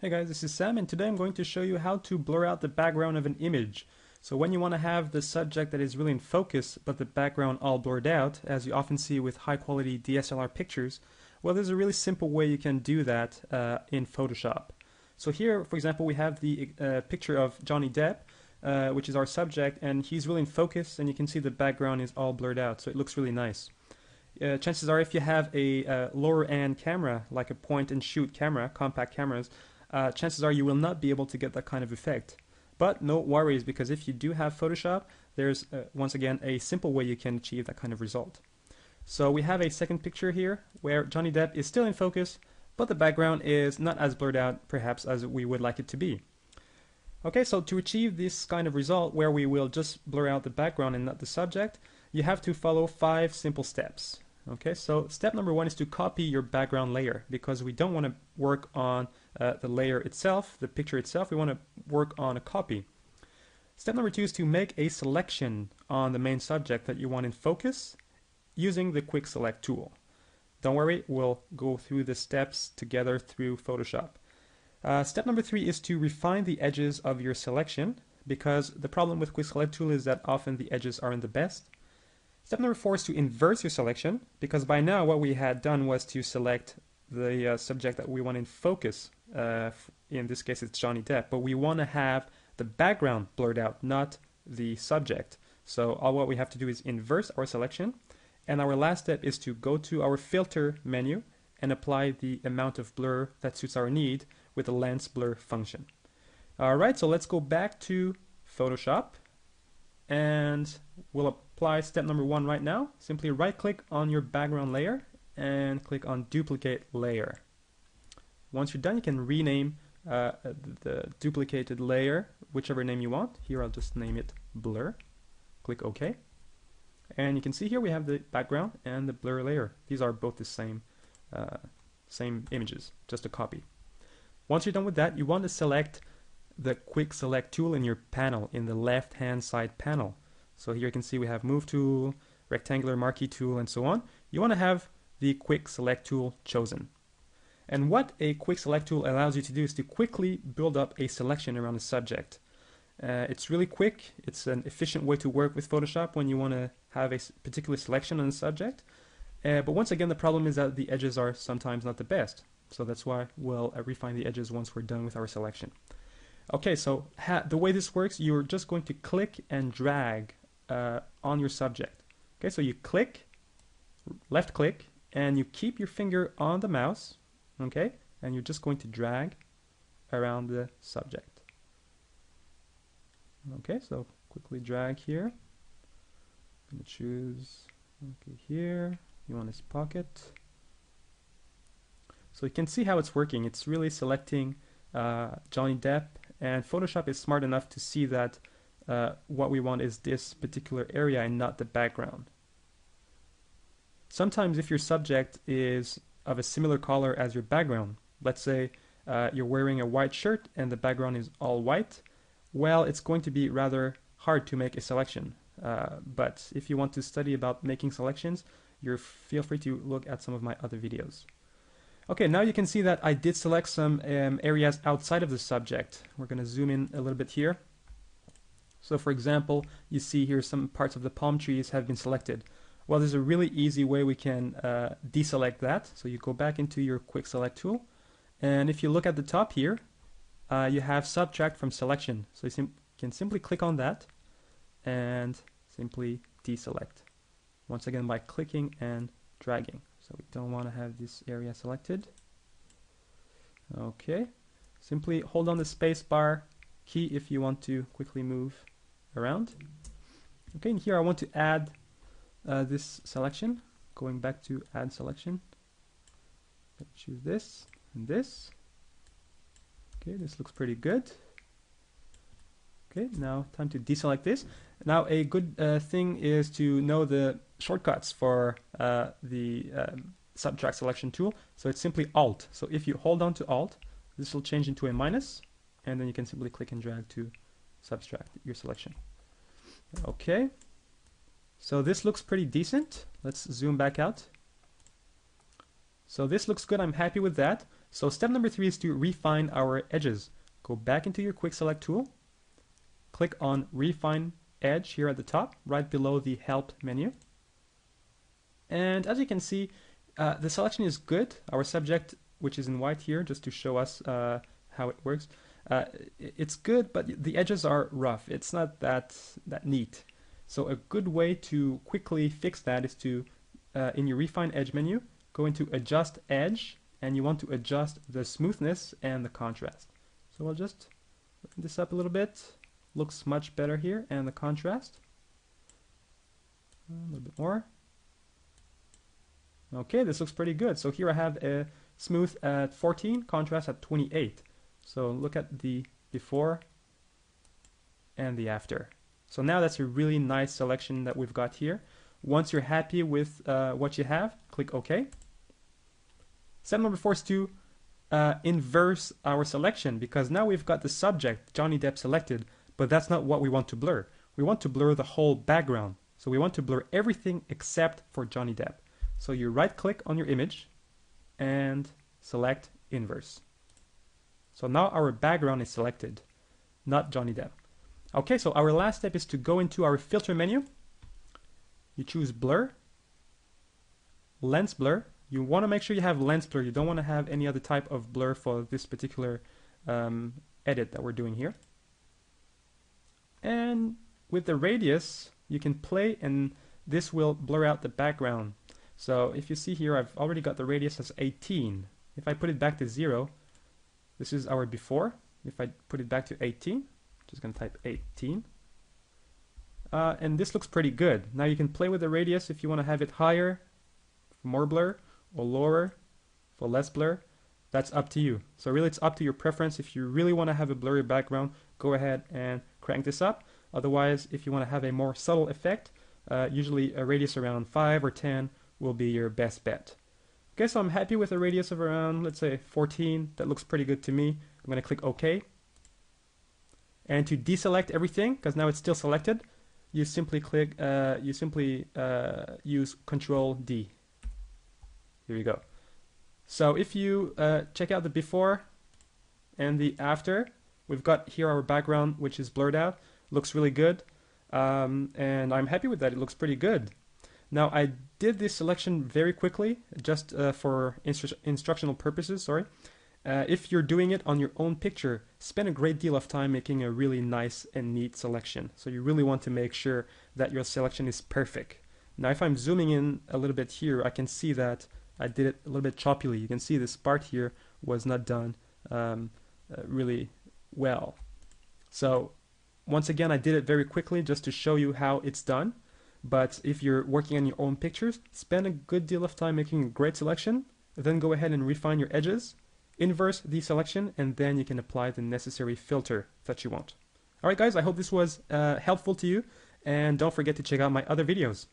Hey guys, this is Sam, and today I'm going to show you how to blur out the background of an image. So when you want to have the subject that is really in focus, but the background all blurred out, as you often see with high quality DSLR pictures, well, there's a really simple way you can do that in Photoshop. So here, for example, we have the picture of Johnny Depp, which is our subject, and he's really in focus, and you can see the background is all blurred out, so it looks really nice. Chances are if you have a lower end camera, like a point and shoot camera, compact cameras, chances are you will not be able to get that kind of effect. But no worries, because if you do have Photoshop, there's once again a simple way you can achieve that kind of result. So we have a second picture here where Johnny Depp is still in focus, but the background is not as blurred out perhaps as we would like it to be. Okay, so to achieve this kind of result where we will just blur out the background and not the subject, you have to follow 5 simple steps. Okay, so step number 1 is to copy your background layer, because we don't want to work on the layer itself, the picture itself. We want to work on a copy. Step number 2 is to make a selection on the main subject that you want in focus using the quick select tool. Don't worry, we'll go through the steps together through Photoshop. Step number 3 is to refine the edges of your selection, because the problem with quick select tool is that often the edges aren't the best. Step number 4 is to inverse your selection, because by now what we had done was to select the subject that we want in focus. In this case it's Johnny Depp, but we want to have the background blurred out, not the subject. So all what we have to do is inverse our selection, and our last step is to go to our filter menu and apply the amount of blur that suits our need with the lens blur function. Alright, so let's go back to Photoshop, and we'll apply step number 1 right now. Simply right click on your background layer and click on duplicate layer. Once you're done, you can rename the duplicated layer whichever name you want. Here I'll just name it blur. Click OK, and you can see here we have the background and the blur layer. These are both the same images, just a copy. Once you're done with that, you want to select the quick select tool in your panel, in the left hand side panel. So here you can see we have move tool, rectangular marquee tool, and so on. You want to have the quick select tool chosen. And what a quick select tool allows you to do is to quickly build up a selection around a subject. It's really quick. It's an efficient way to work with Photoshop when you want to have a particular selection on a subject. But once again, the problem is that the edges are sometimes not the best. So that's why we'll refine the edges once we're done with our selection. Okay, so the way this works, you're just going to click and drag on your subject. Okay, so you click, left click, and you keep your finger on the mouse, okay, and you're just going to drag around the subject. Okay, so quickly drag here. I'm going to choose, okay, here, you want this pocket. So you can see how it's working. It's really selecting Johnny Depp, and Photoshop is smart enough to see that what we want is this particular area and not the background. Sometimes if your subject is of a similar color as your background, let's say you're wearing a white shirt and the background is all white, well, it's going to be rather hard to make a selection. But if you want to study about making selections, feel free to look at some of my other videos. Okay, now you can see that I did select some areas outside of the subject. We're going to zoom in a little bit here. So for example, you see here some parts of the palm trees have been selected. Well, there's a really easy way we can deselect that. So you go back into your quick select tool, and if you look at the top here, you have subtract from selection. So you can simply click on that and simply deselect. Once again, by clicking and dragging. So we don't want to have this area selected. Okay, simply hold on the space bar key if you want to quickly move around. Okay, and here I want to add this selection. Going back to add selection, let's choose this and this. Okay, this looks pretty good. Okay, now time to deselect this. Now a good thing is to know the shortcuts for the subtract selection tool. So it's simply Alt. So if you hold on to Alt, this will change into a minus, and then you can simply click and drag to subtract your selection. Okay, so this looks pretty decent. Let's zoom back out. So this looks good. I'm happy with that. So step number 3 is to refine our edges. Go back into your quick select tool, click on refine edge here at the top, right below the help menu. And as you can see, the selection is good. Our subject, which is in white here, just to show us how it works, it's good, but the edges are rough. It's not that neat. So a good way to quickly fix that is to, in your refine edge menu, go into adjust edge, and you want to adjust the smoothness and the contrast. So I'll just open this up a little bit. Looks much better here, and the contrast a little bit more. Okay, this looks pretty good. So here I have a smooth at 14, contrast at 28. So look at the before and the after. So now that's a really nice selection that we've got here. Once you're happy with what you have, click OK. Step number 4 is to inverse our selection, because now we've got the subject, Johnny Depp, selected, but that's not what we want to blur. We want to blur the whole background. So we want to blur everything except for Johnny Depp. So you right click on your image and select inverse. So now our background is selected, not Johnny Depp. Okay, so our last step is to go into our filter menu. You choose blur, lens blur. You want to make sure you have lens blur. You don't want to have any other type of blur for this particular edit that we're doing here. And with the radius, you can play and this will blur out the background. So if you see here, I've already got the radius as 18. If I put it back to 0, this is our before. If I put it back to 18, just going to type 18. And this looks pretty good. Now you can play with the radius if you want to have it higher, for more blur, or lower, for less blur. That's up to you. So really it's up to your preference. If you really want to have a blurry background, go ahead and crank this up. Otherwise, if you want to have a more subtle effect, usually a radius around 5 or 10 will be your best bet. Okay, so I'm happy with a radius of around, let's say 14. That looks pretty good to me. I'm going to click OK. And to deselect everything, because now it's still selected, you simply click, use Control D. Here you go. So if you check out the before and the after, we've got here our background, which is blurred out. Looks really good. And I'm happy with that. It looks pretty good. Now I did this selection very quickly, just for instructional purposes, sorry. If you're doing it on your own picture, spend a great deal of time making a really nice and neat selection. So you really want to make sure that your selection is perfect. Now if I'm zooming in a little bit here, I can see that I did it a little bit choppily. You can see this part here was not done really well. So once again, I did it very quickly just to show you how it's done. But if you're working on your own pictures, spend a good deal of time making a great selection, then go ahead and refine your edges, inverse the selection, and then you can apply the necessary filter that you want. Alright guys, I hope this was helpful to you, and don't forget to check out my other videos.